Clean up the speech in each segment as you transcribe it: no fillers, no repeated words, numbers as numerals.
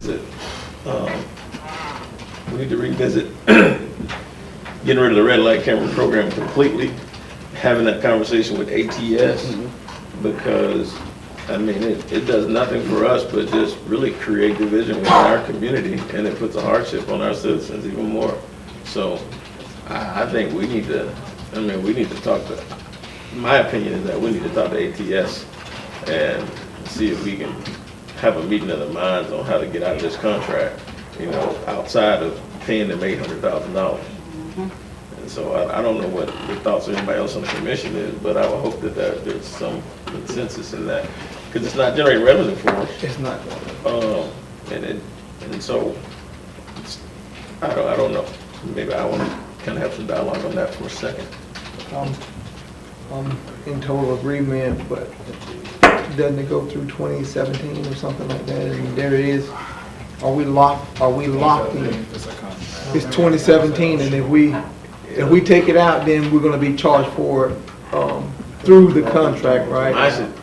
revisit, we need to revisit getting rid of the red light camera program completely, having that conversation with ATS, because, I mean, it does nothing for us but just really create division within our community, and it puts a hardship on our citizens even more. So I think we need to, we need to talk to, my opinion is that we need to talk to ATS and see if we can have a meeting of the minds on how to get out of this contract, outside of paying them $800,000. And so I don't know what the thoughts of anybody else on the commission is, but I would hope that there's some consensus in that, because it's not generating revenue for us. It's not. And so I don't know. Maybe I want to kind of have some dialogue on that for a second. I'm in total agreement, but doesn't it go through 2017 or something like that? And there it is. Are we locked in? It's 2017, and if we take it out, then we're gonna be charged for it through the contract, right?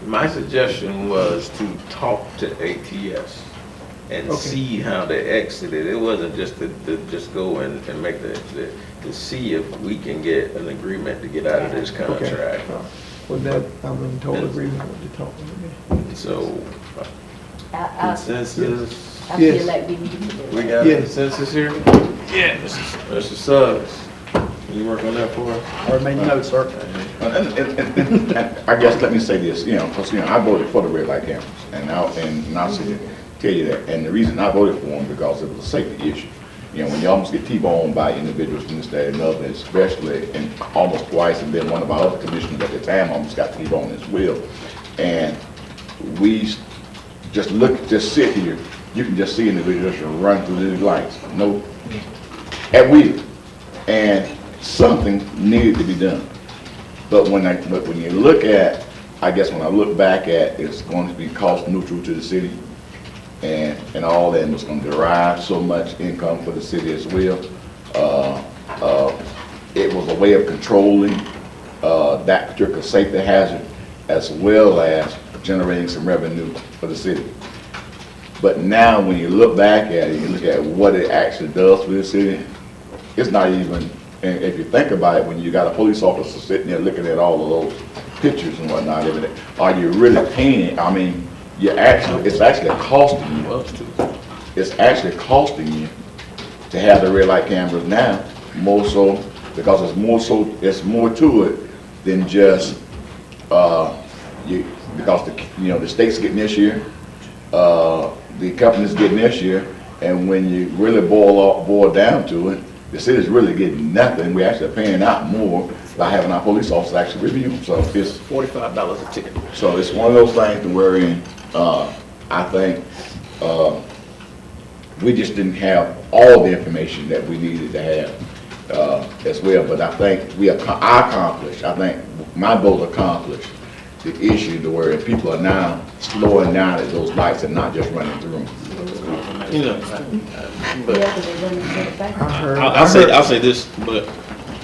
My suggestion was to talk to ATS and see how they exited. It wasn't just to just go and make to see if we can get an agreement to get out of this contract. Well, that, I'm in total agreement with the talk. So, consensus. I feel like we need to do We that. got a consensus here? Yeah. Mr. Suggs, can you work on that for us? I remain notes, sir. And I guess let me say this, because I voted for the red light cameras, and I'll tell you that. And the reason I voted for them because it was a safety issue. When you almost get T-boned by individuals from this, that, and other, especially, and almost twice, and then one of our other commissioners at the time almost got T-boned as well. And we just sit here, you can just see individuals run through these lights, at will. And something needed to be done. But when you look at, I guess when I look back at, it's going to be cost neutral to the city, and all that, and it's going to derive so much income for the city as well. It was a way of controlling that particular safety hazard, as well as generating some revenue for the city. But now when you look back at it, you look at what it actually does for the city, it's not even, and if you think about it, when you got a police officer sitting there looking at all of those pictures and whatnot, are you really paying it? I mean, it's actually costing you. It's actually costing you to have the red light cameras now, more so, because it's more to it than just, because the state's getting this year, the company's getting this year, and when you really boil down to it, the city's really getting nothing. We're actually paying out more by having our police officers actually review them. So it's $45 a ticket. So it's one of those things to where I think we just didn't have all the information that we needed to have as well. But I think I accomplished. I think my vote accomplished the issue to where people are now slowing down at those lights and not just running through them. But Yeah, 'cause they're running to the back. I'll say this, but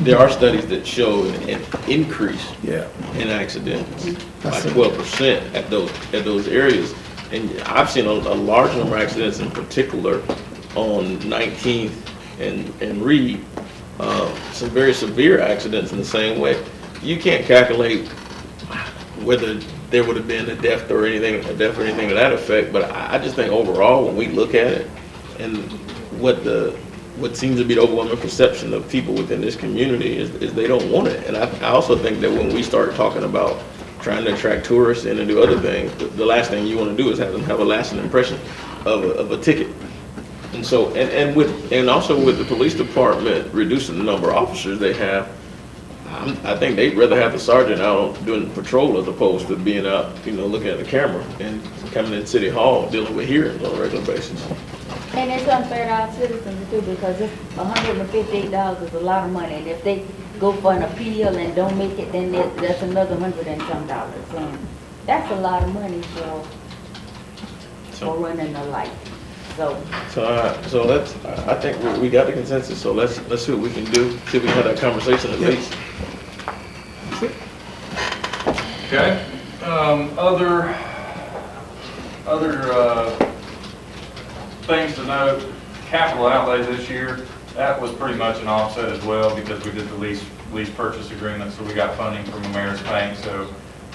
there are studies that show an increase in accidents by 12% at those areas. And I've seen a large number of accidents in particular on 19th and Reed, some very severe accidents in the same way. You can't calculate whether there would have been a death or anything of that effect, but I just think overall when we look at it and what seems to be the overwhelming perception of people within this community is they don't want it. And I also think that when we start talking about trying to attract tourists in and do other things, the last thing you want to do is have them have a lasting impression of a ticket. And so, and also with the police department reducing the number of officers they have, I think they'd rather have the sergeant out doing patrol as opposed to being out, looking at the camera and coming in City Hall dealing with hearings on a regular basis. And it's unfair to our citizens too, because it's $158 is a lot of money, and if they go for an appeal and don't make it, then that's another $100 and some dollars. That's a lot of money for running a light. So let's. I think we got the consensus. So let's see what we can do. See if we can have that conversation at least. Okay. Other things to note, capital outlay this year, that was pretty much an offset as well because we did the lease purchase agreement, so we got funding from Ameris Bank. So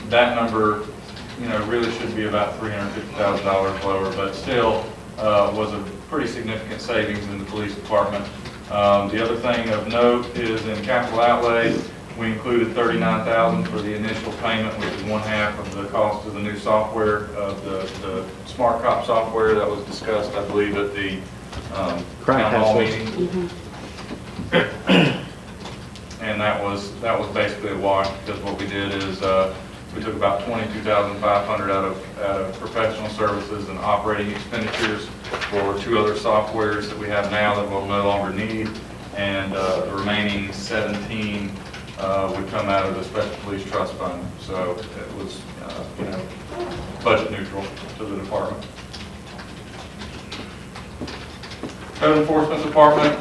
that number, you know, really should be about $350,000 lower, but still was a pretty significant savings in the police department. The other thing of note is in capital outlay, we included $39,000 for the initial payment, which is 1/2 of the cost of the new software, of the Smart Cop software that was discussed, I believe, at the town hall meeting. And that was basically a wash, because what we did is we took about $22,500 out of professional services and operating expenditures for 2 other softwares that we have now that we'll no longer need, and the remaining 17 would come out of the Special Police Trust Fund. So it was, you know, budget neutral to the department. Code Enforcement Department,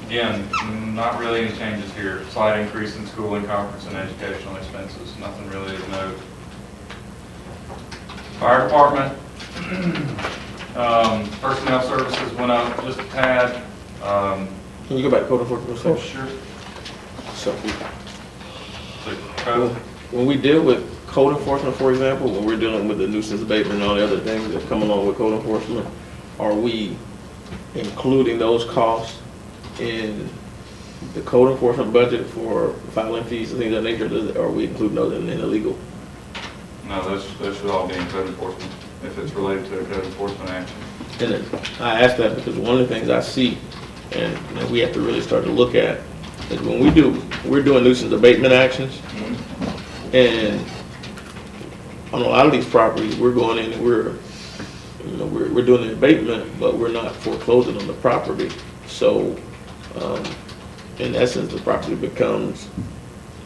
again, not really any changes here. Slight increase in schooling, conference, and educational expenses. Nothing really of note. Fire Department, personnel services went up just a tad. Can you go back to code enforcement for a second? Sure. So, The code, when we deal with code enforcement, for example, when we're dealing with the nuisance abatement and all the other things that come along with code enforcement, are we including those costs in the code enforcement budget for filing fees and things of that nature, or are we including those in the legal? no, those should all be in code enforcement if it's related to a code enforcement action. And then I ask that because one of the things I see, and that we have to really start to look at, is when we're doing nuisance abatement actions, and on a lot of these properties, we're going in and we're doing the abatement, but we're not foreclosing on the property. So, in essence, the property becomes,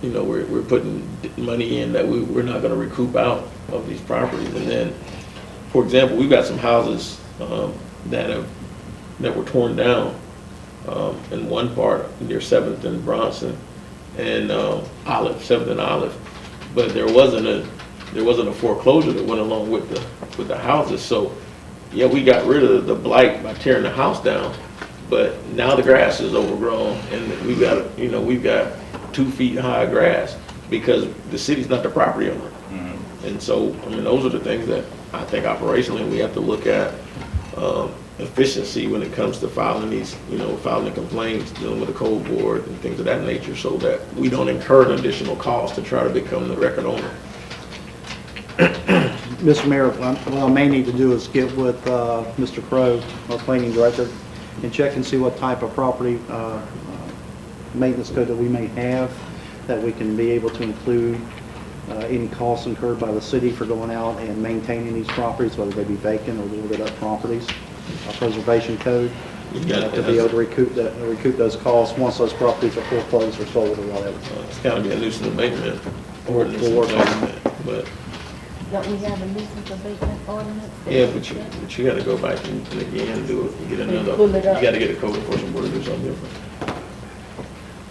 we're putting money in that we're not gonna recoup out of these properties. And then, for example, we've got some houses, that were torn down, in one part near 7th and Bronson and, Olive, 7th and Olive. But there wasn't a foreclosure that went along with the houses. So, yeah, we got rid of the blight by tearing the house down, but now the grass is overgrown and we've got 2 feet high grass because the city's not the property owner. Mm-hmm. And so, I mean, those are the things that I think operationally we have to look at, efficiency when it comes to filing these, filing the complaints, dealing with the code board and things of that nature, so that we don't incur an additional cost to try to become the record owner. Mr. Mayor, what I may need to do is get with Mr. Crowe, our planning director, and check and see what type of property maintenance code that we may have that we can be able to include any costs incurred by the city for going out and maintaining these properties, whether they be vacant or boarded up properties. Our preservation code to be able to recoup those costs once those properties are foreclosed or sold or whatever. It's gotta be a nuisance abatement ordinance, We'll work on but, Don't we have a nuisance abatement ordinance? yeah, but you gotta go back and again do it, and get another, Pull it up. you gotta get a code enforcement board to do something different.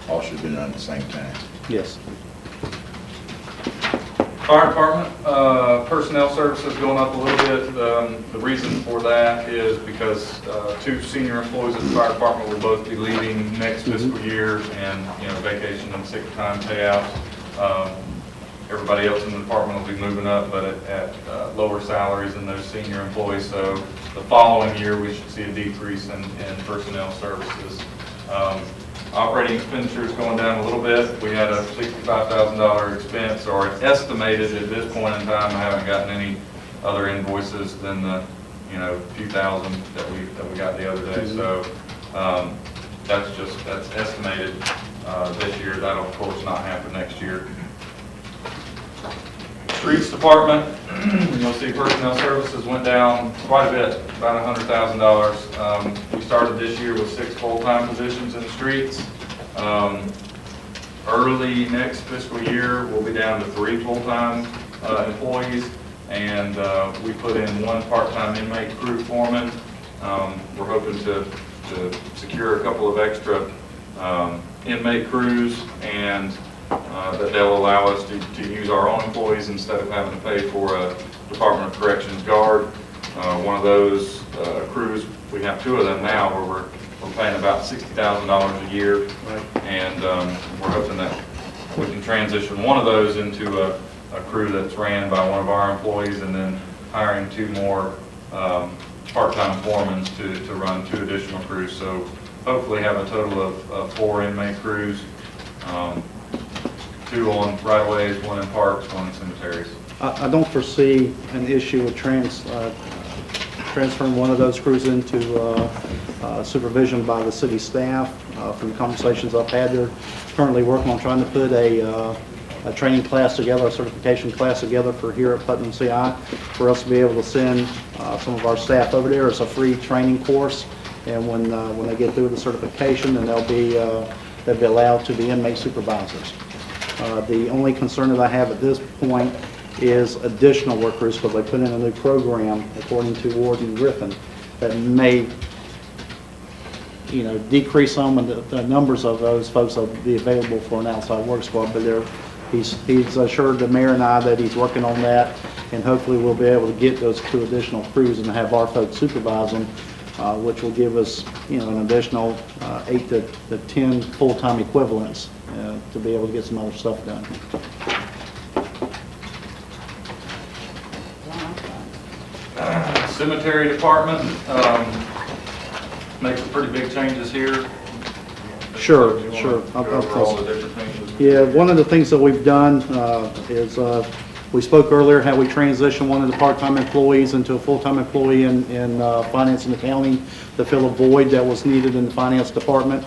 All should have been done at the same time. Yes. Fire Department, personnel services going up a little bit. The reason for that is because 2 senior employees at the fire department will both be leaving next fiscal year, and vacation and sick time payouts. Everybody else in the department will be moving up, but at lower salaries than those senior employees. So the following year, we should see a decrease in personnel services. Operating expenditures going down a little bit. We had a $65,000 expense, or estimated at this point in time. I haven't gotten any other invoices than the, few thousand that we got the other day. So that's estimated this year. That'll of course not happen next year. Streets Department, you'll see personnel services went down quite a bit, about $100,000. We started this year with 6 full-time positions in the streets. Early next fiscal year, we'll be down to 3 full-time employees, and we put in 1 part-time inmate crew foreman. We're hoping to secure a couple of extra inmate crews, and that they'll allow us to use our own employees instead of having to pay for a Department of Corrections guard. One of those crews, we have 2 of them now, where we're paying about $60,000 a year. And we're hoping that we can transition one of those into a crew that's ran by one of our employees, and then hiring 2 more part-time foremen to run 2 additional crews. So hopefully have a total of 4 inmate crews, 2 on right-of-ways, 1 in parks, 1 in cemeteries. I don't foresee an issue with transferring one of those crews into supervision by the city staff. From the conversations I've had, they're currently working on trying to put a training class together, a certification class together for here at Putnam CI, for us to be able to send some of our staff over there. It's a free training course, and when they get through the certification, then they'll be allowed to be inmate supervisors. The only concern that I have at this point is additional workers, because they put in a new program, according to Warden Griffin, that may, decrease some of the numbers of those folks that will be available for an outside work squad. But he's assured the mayor and I that he's working on that, and hopefully we'll be able to get those 2 additional crews and have our folks supervise them, which will give us, an additional 8 to 10 full-time equivalents to be able to get some other stuff done. Cemetery department makes some pretty big changes here. Sure. You wanna go over all the different things? Yeah, one of the things that we've done is we spoke earlier how we transitioned one of the part-time employees into a full-time employee in finance and accounting to fill a void that was needed in the finance department.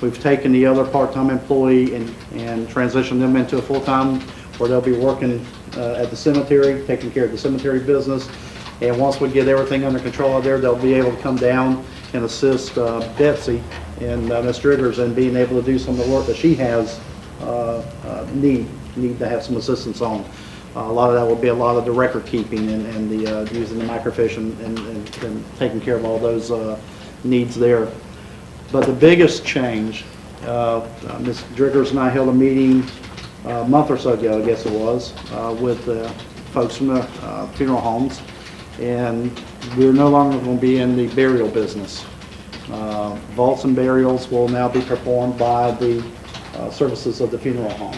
We've taken the other part-time employee and transitioned them into a full-time, where they'll be working at the cemetery, taking care of the cemetery business. And once we get everything under control out there, they'll be able to come down and assist Betsy and Ms. Driggers in being able to do some of the work that she has need to have some assistance on. A lot of that will be a lot of the record keeping and the using the microfiche and taking care of all those needs there. But the biggest change, Ms. Driggers and I held a meeting a month or so ago, I guess it was, with folks from the funeral homes. And we're no longer going to be in the burial business. Vaults and burials will now be performed by the services of the funeral home.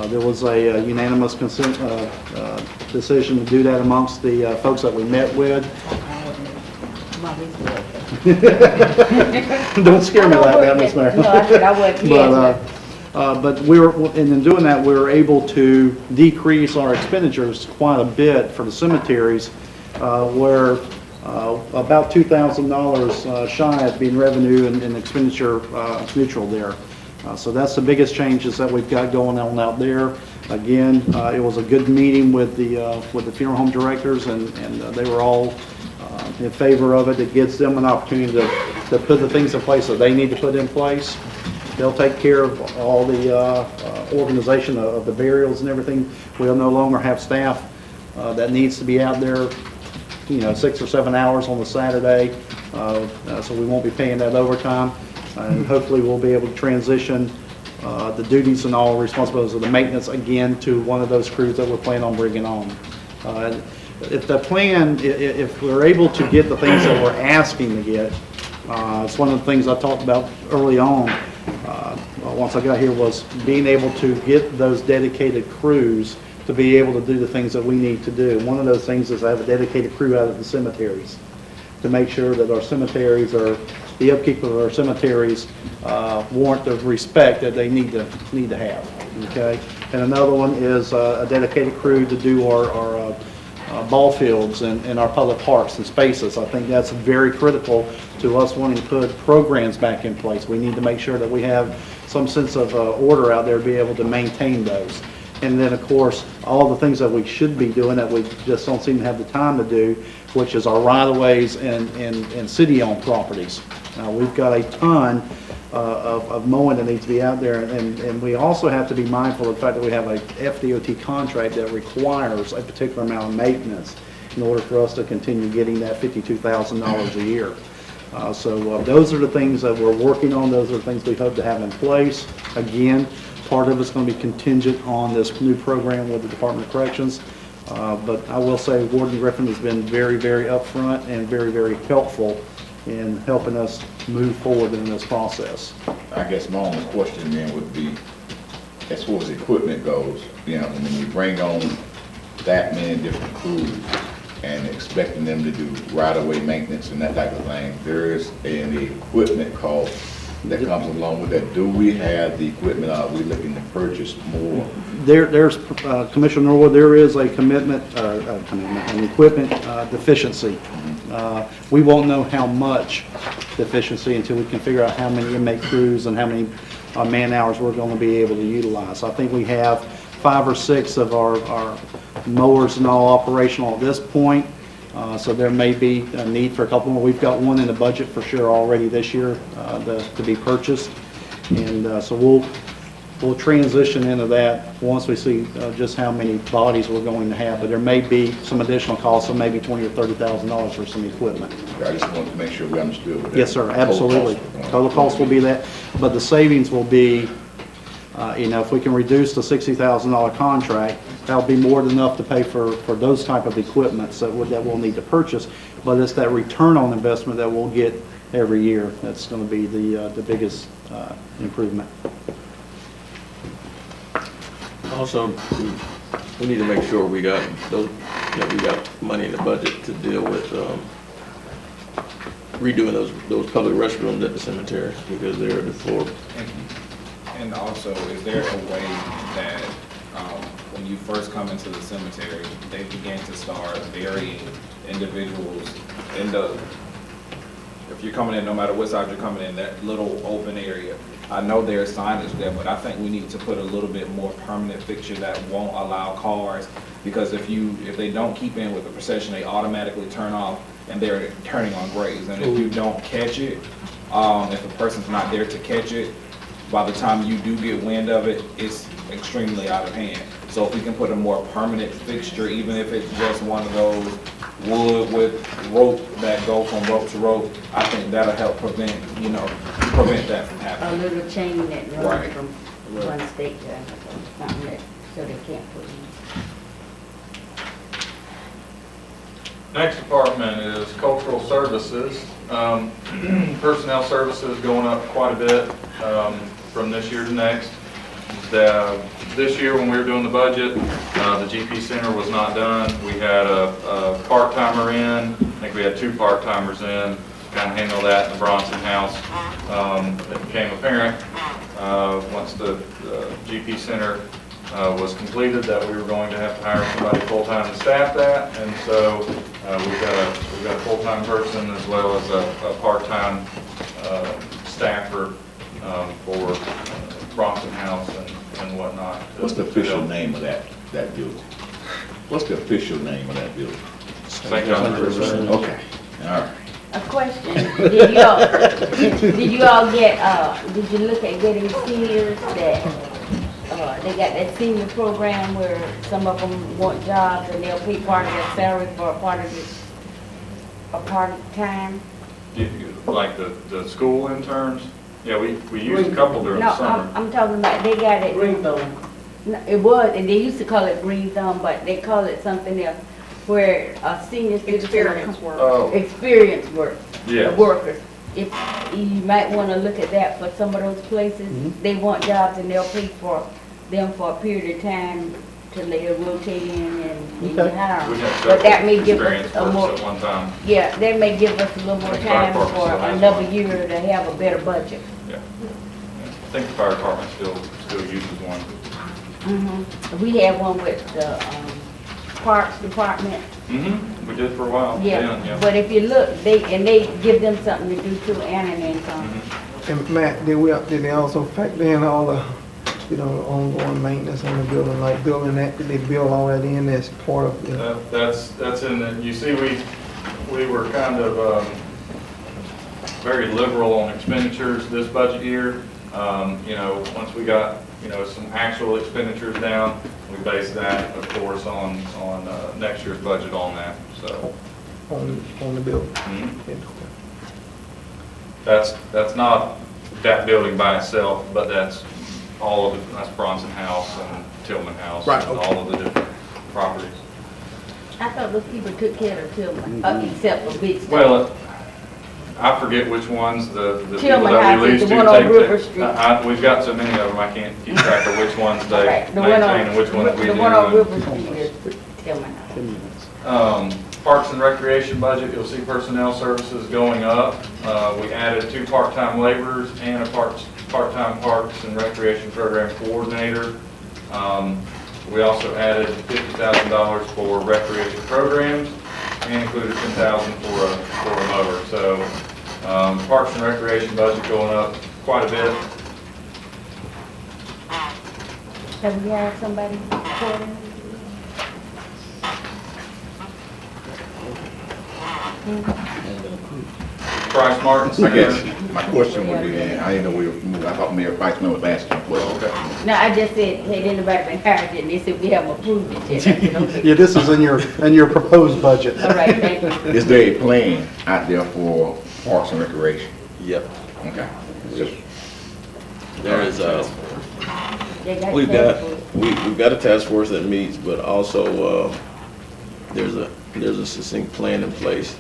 There was a unanimous consent decision to do that amongst the folks that we met with. Don't scare me like that, Ms. Mayor. No, I said I wasn't. But in doing that, we were able to decrease our expenditures quite a bit for the cemeteries, where about $2,000 shy of being revenue and expenditure neutral there. So that's the biggest changes that we've got going on out there. Again, it was a good meeting with the funeral home directors, and they were all in favor of it. It gives them an opportunity to put the things in place that they need to put in place. They'll take care of all the organization of the burials and everything. We'll no longer have staff that needs to be out there 6 or 7 hours on the Saturday, so we won't be paying that overtime. And hopefully we'll be able to transition the duties and all responsibilities of the maintenance again to one of those crews that we're planning on bringing on. If we're able to get the things that we're asking to get, it's one of the things I talked about early on, once I got here, was being able to get those dedicated crews to be able to do the things that we need to do. One of those things is I have a dedicated crew out of the cemeteries to make sure that our cemeteries the upkeep of our cemeteries warrant the respect that they need to have. Okay, and another one is a dedicated crew to do our ball fields and our public parks and spaces. I think that's very critical to us wanting to put programs back in place. We need to make sure that we have some sense of order out there to be able to maintain those. And then, of course, all the things that we should be doing that we just don't seem to have the time to do, which is our right-of-ways and city-owned properties. We've got a ton of mowing that needs to be out there, and we also have to be mindful of the fact that we have a FDOT contract that requires a particular amount of maintenance in order for us to continue getting that $52,000 a year. So those are the things that we're working on. Those are the things we hope to have in place. Again, part of it's going to be contingent on this new program with the Department of Corrections. But I will say Warden Griffin has been very, very upfront and very, very helpful in helping us move forward in this process. I guess my only question then would be, as far as equipment goes, you know, when you bring on that many different crews and expecting them to do right-of-way maintenance and that type of thing, there is an equipment cost that comes along with that. Do we have the equipment? Are we looking to purchase more? There's, Commissioner Norwood, there is a commitment, an equipment deficiency. We won't know how much deficiency until we can figure out how many inmate crews and how many man-hours we're going to be able to utilize. I think we have 5 or 6 of our mowers and all operational at this point, so there may be a need for a couple more. We've got one in the budget for sure already this year to be purchased, and so we'll transition into that once we see just how many bodies we're going to have. But there may be some additional costs of maybe $20,000 or $30,000 for some equipment. I just wanted to make sure we understood what that. Yes, sir, absolutely. Total cost will be that, but the savings will be, if we can reduce the $60,000 contract, that'll be more than enough to pay for those type of equipments that we'll need to purchase. But it's that return on investment that we'll get every year that's going to be the biggest improvement. Also, we need to make sure we got those, we got money in the budget to deal with redoing those public restrooms at the cemetery, because they're deplorable. And also, is there a way that when you first come into the cemetery, they begin to start burying individuals in if you're coming in, no matter what side you're coming in, that little open area? I know there's signage there, but I think we need to put a little bit more permanent fixture that won't allow cars, because if they don't keep in with the procession, they automatically turn off and they're turning on graves. And if you don't catch it, if a person's not there to catch it, by the time you do get wind of it, it's extremely out of hand. So if we can put a more permanent fixture, even if it's just one of those wood with rope that go from rope to rope, I think that'll help prevent that from A happening. little chain that runs Right. from one state to something that, so they can't put in. Next department is cultural services. Personnel services going up quite a bit from this year to next. This year when we were doing the budget, the GP Center was not done. We had a part-timer in. I think we had 2 part-timers in, kind of handle that in the Bronson House. It became apparent once the GP Center was completed that we were going to have to hire somebody full-time to staff that, and so we've got a full-time person as well as a part-time staffer for Bronson House and whatnot. What's the official name of that building? What's the official name of that building? St. John's Christian. Okay, all right. A question, did you all did you look at getting seniors that, they got that senior program where some of them want jobs and they'll pay part of their salary for a part of the time? Like the school interns? Yeah, we used a couple during No, the summer. I'm talking about, they got it. Green Thumb. It was, and they used to call it Green Thumb, but they call it something else, where senior citizens. Experience work. Oh, Experience work. yes. Workers. If, you might want to look at that for some of those places. They want jobs and they'll pay for them for a period of time till they rotate in and you Okay. hire We them. had But that may several give experience us a works more, at one time. yeah, that may give us a little more I think fire time department for still has another one. year to have a better budget. Yeah. I think the fire department still uses one. We had one with the Parks Department. We did for a while. Yeah, but if you look, they give them something to do too and an income. And Matt, did they also factor in all the, ongoing maintenance on the building, like building that, did they build all that in as part of the? That's in the, you see, we were kind of very liberal on expenditures this budget year. Once we got, some actual expenditures down, we based that, of course, on next year's budget on that, so. On the building? That's not that building by itself, but that's all of it, that's Bronson House and Tillman House. Right, And okay. all of the different properties. I thought those people took care of Tillman, except for Big Stone. Well, I forget which ones the people Tillman that House we is leased the to one on take. River Street. We've got so many of them, I can't keep track of which ones they Right, the one on, maintain and which ones we do. the one on and- River Street is Tillman House. Parks and Recreation budget, you'll see personnel services going up. We added 2 part-time laborers and a part-time Parks and Recreation Program coordinator. We also added $50,000 for recreation programs and included $10,000 for a mower. So Parks and Recreation budget going up quite a bit. Have we had somebody recording? Price Martin I Center. guess my question would be, then, I didn't know we were moving, I thought Mayor Vice Mayor was asking. Well, okay. No, I just said, had anybody been hired yet? And they said, we haven't approved it yet. I said, okay. Yeah, this is in your proposed budget. All right, thank you. Is there a plan out there for Parks and Recreation? Yep. Okay. Just- There is, They got we've task got, force. we've got a task force that meets, but also, there's a succinct plan in place,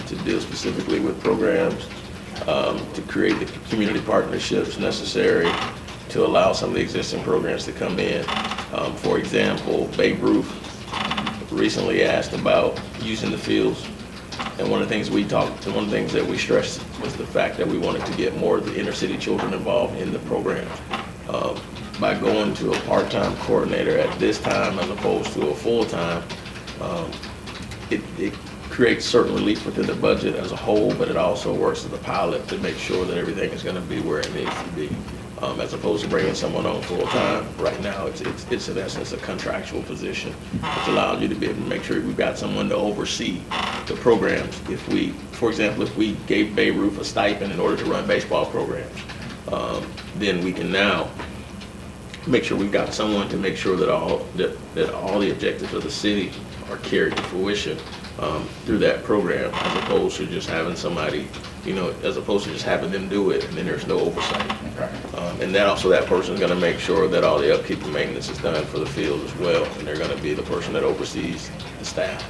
to deal specifically with programs, to create the community partnerships necessary to allow some of the existing programs to come in. For example, Babe Ruth recently asked about using the fields. And one of the things one of the things that we stressed was the fact that we wanted to get more of the inner city children involved in the program. By going to a part-time coordinator at this time as opposed to a full-time, it creates certain relief within the budget as a whole, but it also works as a pilot to make sure that everything is gonna be where it needs to be. As opposed to bringing someone on full-time. Right now, it's in essence a contractual position, which allows you to be able to make sure we've got someone to oversee the programs. If we, for example, if we gave Babe Ruth a stipend in order to run baseball programs, then we can now make sure we've got someone to make sure that all the objectives of the city are carried to fruition through that program, as opposed to just having somebody, as opposed to just having them do it and then there's no oversight. And then also that person's gonna make sure that all the upkeep and maintenance is done for the field as well, and they're gonna be the person that oversees the staff.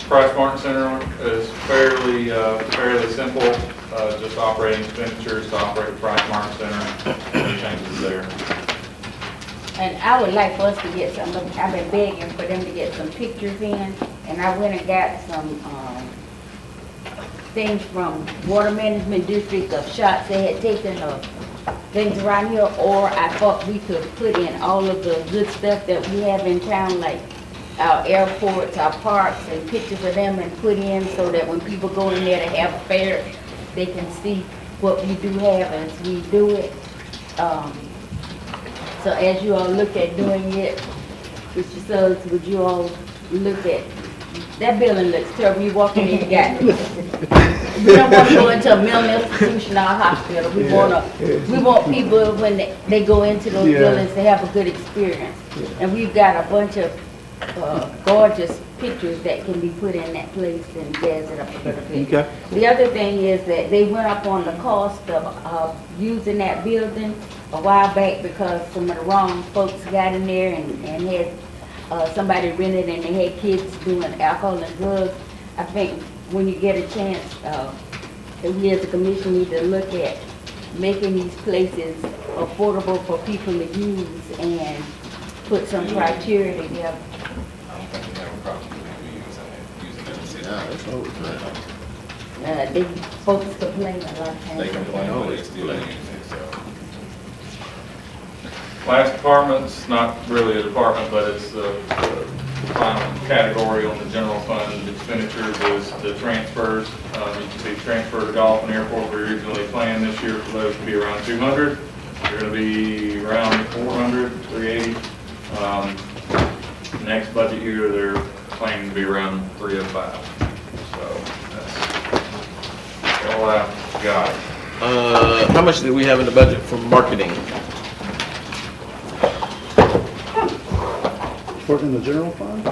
Price Martin Center is fairly simple, just operating expenditures to operate the Price Martin Center, no changes there. And I would like for us to get some, I've been begging for them to get some pictures in, and I went and got some, things from Water Management District of shots they had taken of things around here, or I thought we could put in all of the good stuff that we have in town, like our airports, our parks, and pictures of them, and put in so that when people go in there to have a fair, they can see what we do have as we do it. So as you all look at doing it, Mr. Suggs, would you all look at, that building looks terrible, you walk in and you got, we don't want to go into a mental institution or a hospital. We want people, when they go into those buildings, to have a good experience. And we've got a bunch of gorgeous pictures that can be put in that place and jazz it up a little bit. Okay. The other thing is that they went up on the cost of using that building a while back because some of the wrong folks got in there and had somebody rented and they had kids doing alcohol and drugs. I think when you get a chance, we as a commission need to look at making these places affordable for people to use and put some criteria together. I don't think we have a problem with using it in the city. They folks complain a lot of times. They complain, but they still use it, so. Last department's not really a department, but it's the final category on the general fund expenditures is the transfers. You can see transfer to golf and airport, we originally planned this year for those to be around 200. They're gonna be around 400, 380. Next budget year, they're planning to be around 305. So that's all I've got. How much did we have in the budget for marketing? In the general fund?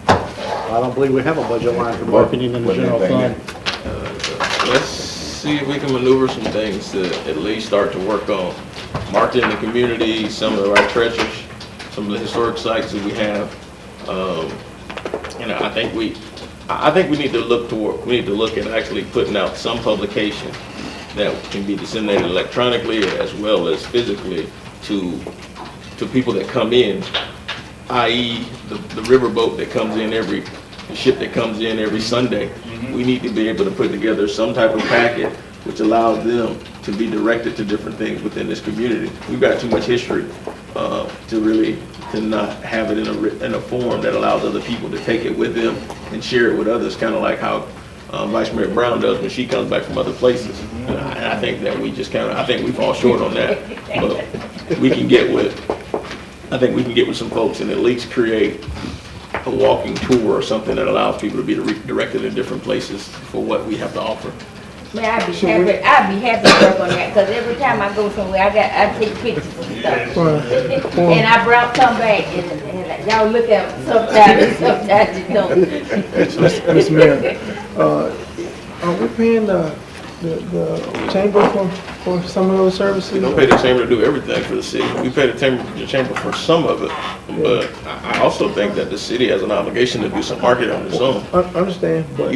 I don't believe we have a budget line for marketing in the general fund. Let's see if we can maneuver some things to at least start to work on marketing the community, some of our treasures. some of the historic sites that we have. And I think we need to look at actually putting out some publication that can be disseminated electronically as well as physically to people that come in, i.e. the riverboat that comes in the ship that comes in every Sunday. We need to be able to put together some type of packet which allows them to be directed to different things within this community. We've got too much history to not have it in a form that allows other people to take it with them and share it with others, kind of like how Vice Mayor Brown does when she comes back from other places. And I think that we just I think we fall short on that. But we can get with some folks and at least create a walking tour or something that allows people to be directed in different places for what we have to offer. Man, I'd be happy to work on that, because every time I go somewhere, I take pictures of stuff. And I brought some back, and y'all look at them sometimes you don't. Mr. Mayor, are we paying the chamber for some of those services? We don't pay the chamber to do everything for the city. We pay the chamber for some of it. But I also think that the city has an obligation to do some marketing on its own. I understand, but.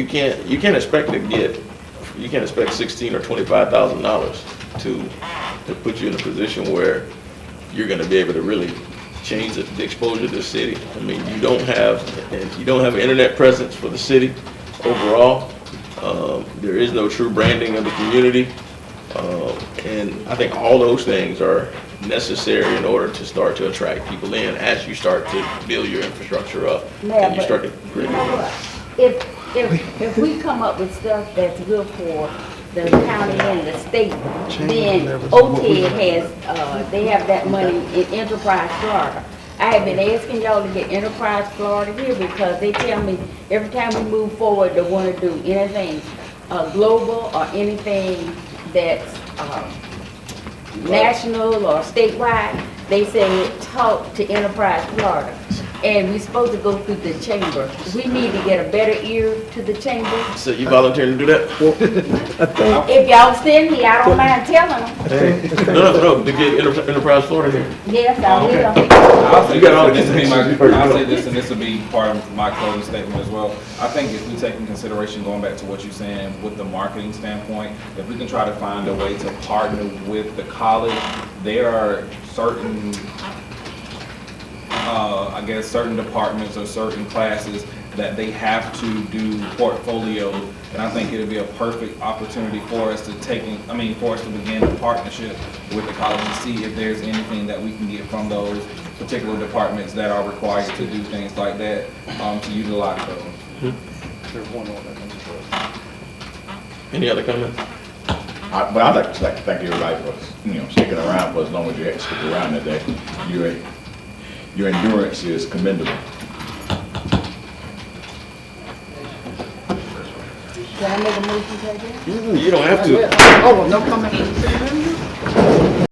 You can't expect $16,000 or $25,000 to put you in a position where you're going to be able to really change the exposure to the city. I mean, you don't have an internet presence for the city overall. There is no true branding of the community, and I think all those things are necessary in order to start to attract people in as you start to build your infrastructure up and you start to create. You know what? If we come up with stuff that's good for the county and the state, then OTED has, they have that money in Enterprise Florida. I have been asking y'all to get Enterprise Florida here because they tell me every time we move forward, they want to do anything global or anything that's national or statewide. They say talk to Enterprise Florida. And we're supposed to go through the chamber. We need to get a better ear to the chamber. So you volunteering to do that? If y'all send me, I don't mind telling them. No, to get Enterprise Florida here. Yes, I will. I'll say You got all this, these and this things. will be I'll say this, and this will be part of my closing statement as well. I think if we take in consideration, going back to what you're saying with the marketing standpoint, if we can try to find a way to partner with the college, there are certain I guess certain departments or certain classes that they have to do portfolios, and I think it'll be a perfect opportunity for us to for us to begin a partnership with the college and see if there's anything that we can get from those particular departments that are required to do things like that, to utilize those. Any other comments? But I'd like to thank everybody for, sticking around for as long as you had to stick around today. Your endurance is commendable. Can I make a motion to adjourn? You don't have to. Oh, no comment.